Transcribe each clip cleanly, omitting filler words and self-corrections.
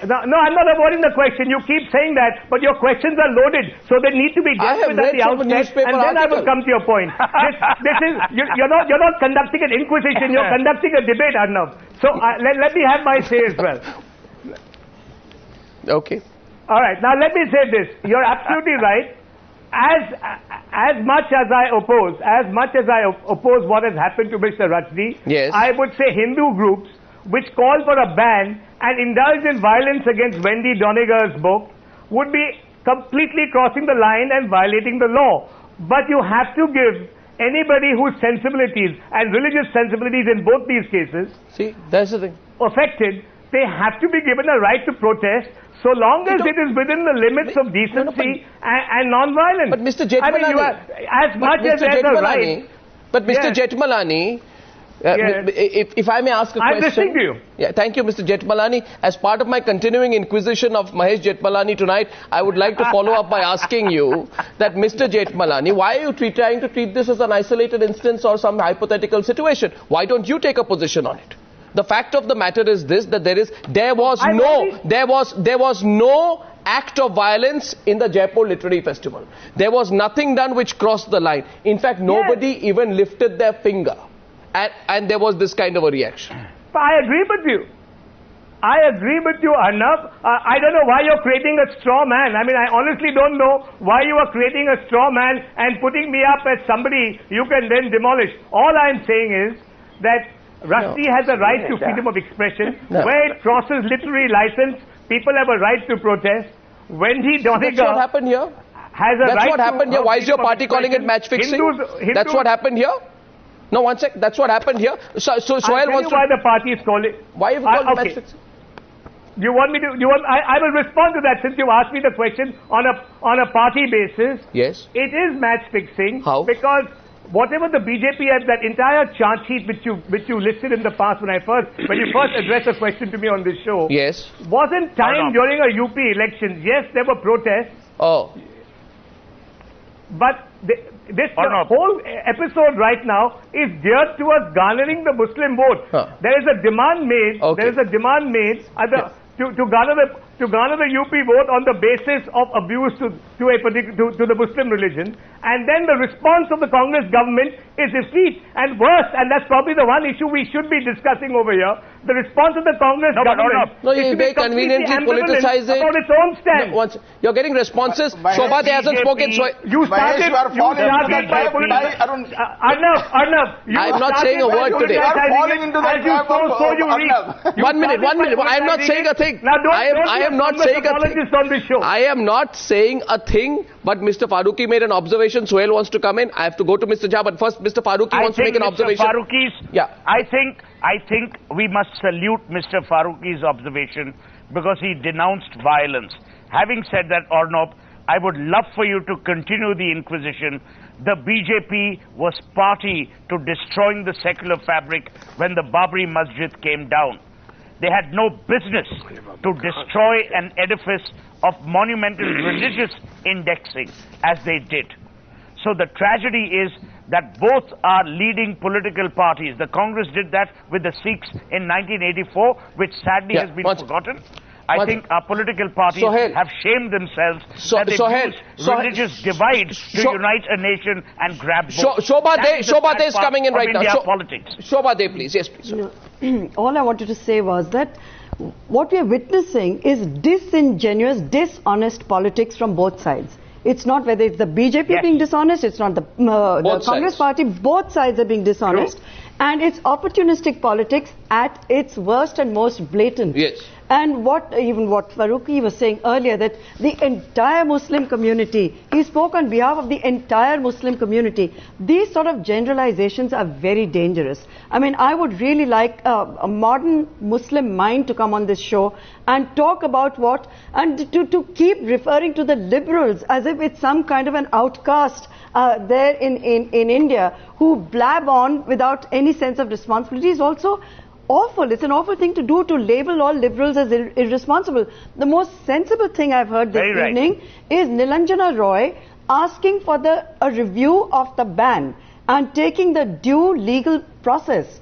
No, I'm not avoiding the question. You keep saying that, but your questions are loaded, so they need to be dealt with at the outset, and then I will come to your point. This is you're not conducting an inquisition. You're conducting a debate, Arnab. So let me have my say as well. Okay. All right. Now let me say this. You're absolutely right. As much as I oppose what has happened to Mr. Rushdie, yes, I would say Hindu groups which call for a ban and indulge in violence against Wendy Doniger's book would be completely crossing the line and violating the law. But you have to give anybody whose sensibilities and religious sensibilities in both these cases, see, that's the thing, affected, they have to be given a right to protest so long as it is within the limits of decency and non-violence. But Mr. Jethmalani, as much as there's a right. But Mr. Jethmalani, if I may ask a question. I'm listening to you. Yeah, thank you, Mr. Jethmalani. As part of my continuing inquisition of Mahesh Jethmalani tonight, I would like to follow up by asking you that, Mr. Jethmalani, why are you trying to treat this as an isolated instance or some hypothetical situation? Why don't you take a position on it? The fact of the matter is this, that there was no act of violence in the Jaipur Literary Festival. There was nothing done which crossed the line. In fact, nobody even lifted their finger. And there was this kind of a reaction. I agree with you. Arnab. I don't know why you're creating a straw man. I mean, I honestly don't know why you are creating a straw man and putting me up as somebody you can then demolish. All I'm saying is that Rushdie has a right to freedom of expression. Where it crosses literary license, people have a right to protest. Wendy Doniger... That's what happened here. That's what happened here. Why is your party calling it match fixing? That's what happened here. No, one sec. That's what happened here. So Suhel wants to... why the party is calling... Why have you called match fixing? You want me to... I will respond to that since you asked me the question on a party basis. Yes. It is match fixing. How? Because whatever the BJP had, that entire chart sheet which you listed in the past when you first addressed a question to me on this show. Yes. Wasn't timed during a UP election. Yes, there were protests. Oh. But this whole episode right now is geared towards garnering the Muslim vote. There is a demand made. Okay. There is a demand made to garner the UP vote on the basis of abuse to the Muslim religion, and then the response of the Congress government is defeat and worse, and that's probably the one issue we should be discussing over here. The response of the Congress government is very conveniently politicizing about its own stand. You're getting responses. Shobhaa hasn't spoken. So you started by politicizing. Arnab, I'm not saying a word today. One minute. I'm not saying a thing. I am not saying a thing. I am not saying a thing, but Mr. Farooqui made an observation. Suhel wants to come in. I have to go to Mr. Jha, but first Mr. Farooqui wants to make an observation. I think we must salute Mr. Farooqi's observation because he denounced violence. Having said that, Arnab, I would love for you to continue the inquisition. The BJP was party to destroying the secular fabric when the Babri Masjid came down. They had no business to destroy an edifice of monumental religious indexing as they did. So the tragedy is that both are leading political parties. The Congress did that with the Sikhs in 1984, which sadly has been forgotten. I think our political parties have shamed themselves that they use religious divide to unite a nation and grab votes. Shobhaa is coming in right now. Politics. Shobhaa, please. Yes, please. No, all I wanted to say was that what we are witnessing is disingenuous, dishonest politics from both sides. It's not whether it's the BJP being dishonest, it's not the Congress party, both sides are being dishonest. True. And it's opportunistic politics at its worst and most blatant. Yes. And what Farooqui was saying earlier, that the entire Muslim community, he spoke on behalf of the entire Muslim community. These sort of generalizations are very dangerous. I mean, I would really like a modern Muslim mind to come on this show and talk about to keep referring to the liberals as if it's some kind of an outcast there in India who blab on without any sense of responsibility is also awful. It's an awful thing to do, to label all liberals as irresponsible. The most sensible thing I've heard this evening is Nilanjana Roy asking for a review of the ban and taking the due legal process,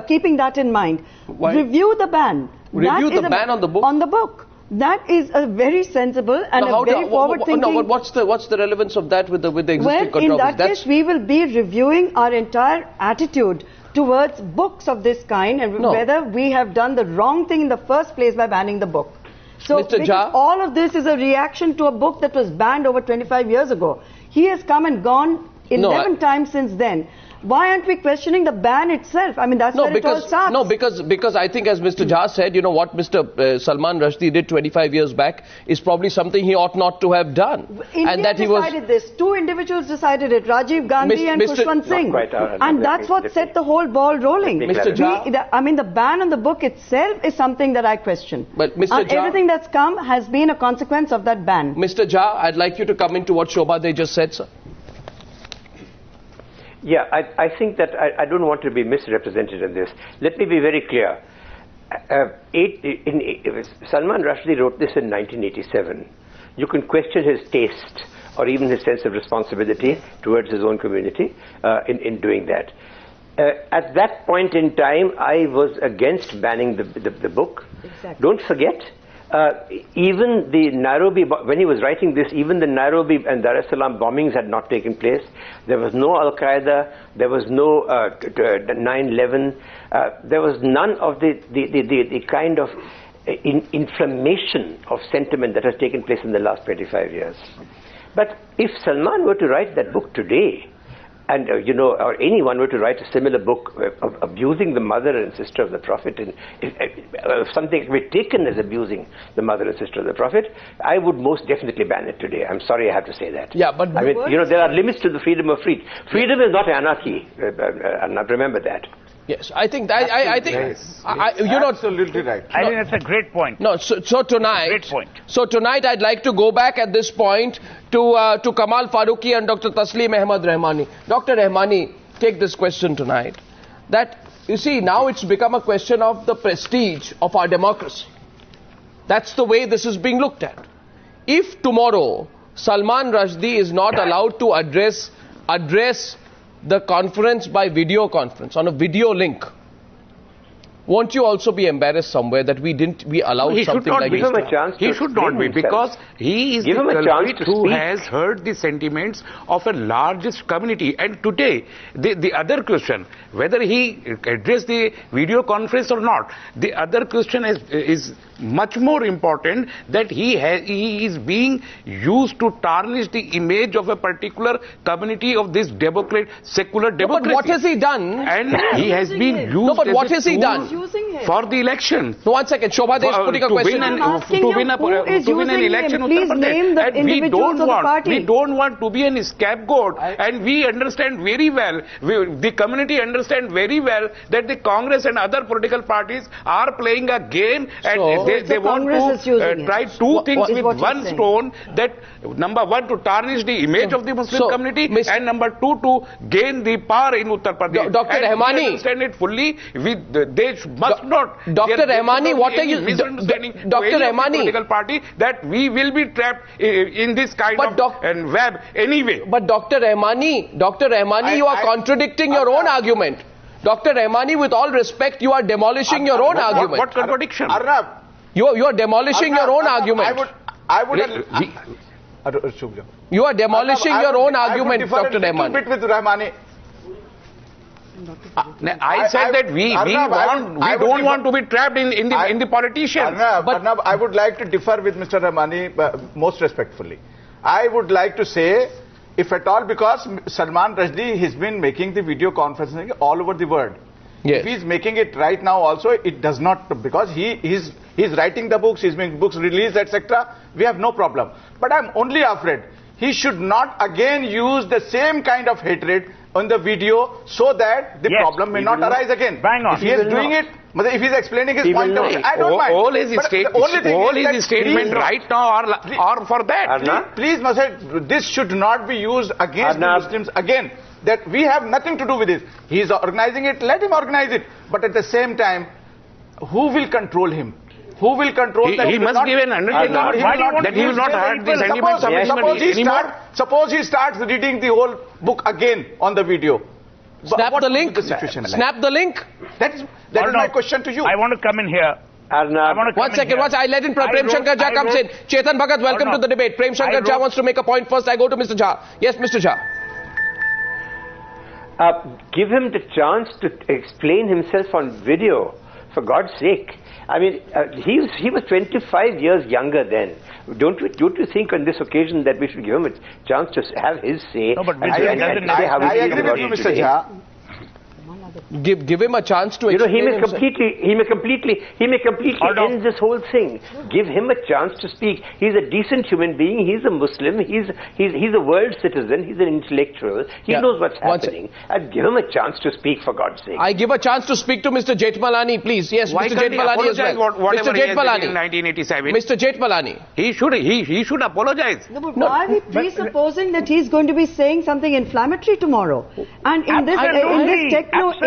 keeping that in mind. Why? Review the ban. Review the ban on the book? On the book. That is a very sensible and a very forward-thinking... No, what's the relevance of that with the existing controversy? In that case, we will be reviewing our entire attitude towards books of this kind and whether we have done the wrong thing in the first place by banning the book. So, Mr. Jha, all of this is a reaction to a book that was banned over 25 years ago. He has come and gone 11 times since then. Why aren't we questioning the ban itself? I mean, that's where it all starts. No, because I think, as Mr. Jha said, you know, what Mr. Salman Rushdie did 25 years back is probably something he ought not to have done. India decided this. Two individuals decided it, Rajiv Gandhi and Khushwant Singh. And that's what set the whole ball rolling. Mr. Jha, I mean, the ban on the book itself is something that I question. But Mr. Jha, everything that's come has been a consequence of that ban. Mr. Jha, I'd like you to come into what Shobhaa they just said, sir. Yeah, I think that I don't want to be misrepresented in this. Let me be very clear. Salman Rushdie wrote this in 1987. You can question his taste or even his sense of responsibility towards his own community in doing that. At that point in time, I was against banning the book. Exactly. Don't forget, even the Nairobi, when he was writing this, even the Nairobi and Dar es Salaam bombings had not taken place. There was no Al-Qaeda, there was no 9/11, there was none of the kind of inflammation of sentiment that has taken place in the last 25 years. But if Salman were to write that book today, and or anyone were to write a similar book of abusing the mother and sister of the Prophet, and if something were taken as abusing the mother and sister of the Prophet, I would most definitely ban it today. I'm sorry I have to say that. Yeah, but I mean, there are limits to the freedom of freedom. Freedom is not anarchy. Arnab, remember that. Yes, I think that I think absolutely right. I think that's a great point. No, so tonight, Great point. So tonight, I'd like to go back at this point to Kamal Farooqui and Dr. Tasleem Ahmad Rahmani. Dr. Rahmani, take this question tonight. That you see, now it's become a question of the prestige of our democracy. That's the way this is being looked at. If tomorrow Salman Rushdie is not allowed to address the conference by video conference on a video link, won't you also be embarrassed somewhere that we allowed something like this? He should not be, because he is the culprit who has heard the sentiments of a largest community. And today, the other question, whether he addressed the video conference or not, the other question is much more important, that he is being used to tarnish the image of a particular community of this secular democracy. But what has he done? And he has been used but what has he done? For the election. No, 1 second. Shobhaa, they is putting a question. To win an election. Please name the individuals of the party. We don't want to be a scapegoat. And we understand very well, the community understand very well that the Congress and other political parties are playing a game, and they want to try two things with one stone. That number one, to tarnish the image of the Muslim community, and number two, to gain the power in Uttar Pradesh. Dr. Rahmani, we understand it fully. They must not. Dr. Rahmani, what are you misunderstanding Dr. Rahmani, political party, that we will be trapped in this kind of web anyway. But Dr. Rahmani, you are contradicting your own argument. Dr. Rahmani, with all respect, you are demolishing your own argument. What contradiction? Arnab, you are demolishing your own argument. You are demolishing your own argument, Dr. Rahmani. bit with Rahmani. I said that we don't want to be trapped in the politicians. Arnab, I would like to differ with Mr. Rahmani most respectfully. I would like to say, if at all, because Salman Rushdie has been making the video conferencing all over the world. Yes. If he's making it right now also, it does not, because he's writing the books, he's making books released, etc. We have no problem. But I'm only afraid he should not again use the same kind of hatred on the video, so that the problem may not arise again. Bang on. If he is doing it, if he is explaining his point of view, I don't mind. All his statement right now are for that. Please, Mahesh, this should not be used against the Muslims again. That we have nothing to do with this. He is organizing it, let him organize it. But at the same time, who will control him? Who will control that? He must give an undertaking that he will not hurt the sentiments of anymore. Suppose he starts reading the whole book again on the video. Snap the link. Snap the link. That is my question to you. I want to come in here. Arnab. One second, I let in Prem Shankar Jha comes in. Chetan Bhagat, welcome to the debate. Prem Shankar Jha wants to make a point first. I go to Mr. Jha. Yes, Mr. Jha. Give him the chance to explain himself on video, for God's sake. I mean, he was 25 years younger then. Don't you think on this occasion that we should give him a chance to have his say? No, but I agree with you, Mr. Jha. Give him a chance to explain. He may completely end this whole thing. Give him a chance to speak. He's a decent human being. He's a Muslim. He's a world citizen. He's an intellectual. He knows what's happening. And give him a chance to speak, for God's sake. I give a chance to speak to Mr. Jethmalani, please. Yes, Why Mr. Jethmalani as well. Mr. Jethmalani. In 1987. Mr. Jethmalani. He should apologize. No, but why are we presupposing that he's going to be saying something inflammatory tomorrow? And in this techno age,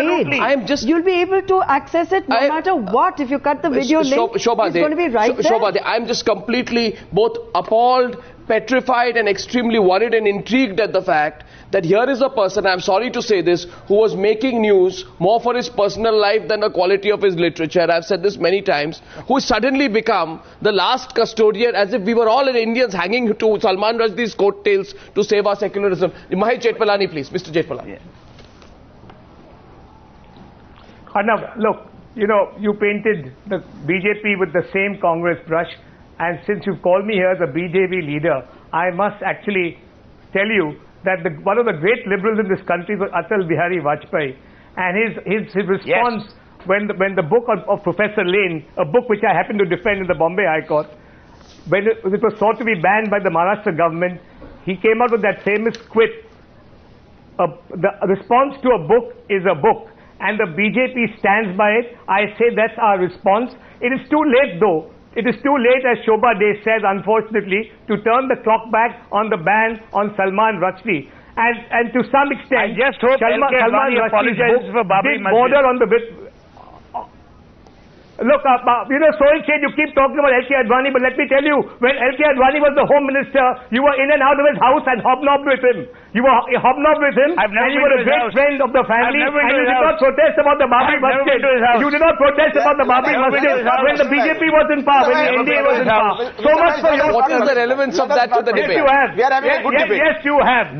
you'll be able to access it no matter what. If you cut the video link, it's going to be right there. Shobhaa, I'm just completely both appalled, petrified and extremely worried and intrigued at the fact that here is a person, I'm sorry to say this, who was making news more for his personal life than the quality of his literature. I've said this many times, who has suddenly become the last custodian, as if we were all Indians hanging to Salman Rushdie's coattails to save our secularism. Mahesh Jethmalani, please. Mr. Jethmalani. Yeah. Arnab, look, you painted the BJP with the same Congress brush, and since you've called me here as a BJP leader, I must actually tell you that one of the great liberals in this country was Atal Bihari Vajpayee, and his response when the book of Professor Lane, a book which I happen to defend in the Bombay High Court, when it was thought to be banned by the Maharashtra government, he came out with that famous quip, the response to a book is a book. And the BJP stands by it. I say that's our response. It is too late though. It is too late, as Shobhaa Dey says, unfortunately, to turn the clock back on the ban on Salman Rushdie. And to some extent, I just hope Salman apologizes for Babri did border on the Look, Suhel Seth, you keep talking about L.K. Advani, but let me tell you, when L.K. Advani was the Home Minister, you were in and out of his house and hobnobbed with him. You were hobnobbed with him, and you were a great friend of the family, and you did not protest about the Babri Masjid. You did not protest about the Babri Masjid when the BJP was in power, when the NDA was in power. So much for you. What is the relevance of that to the debate? Yes, you have. We are having a good debate. Yes, you have.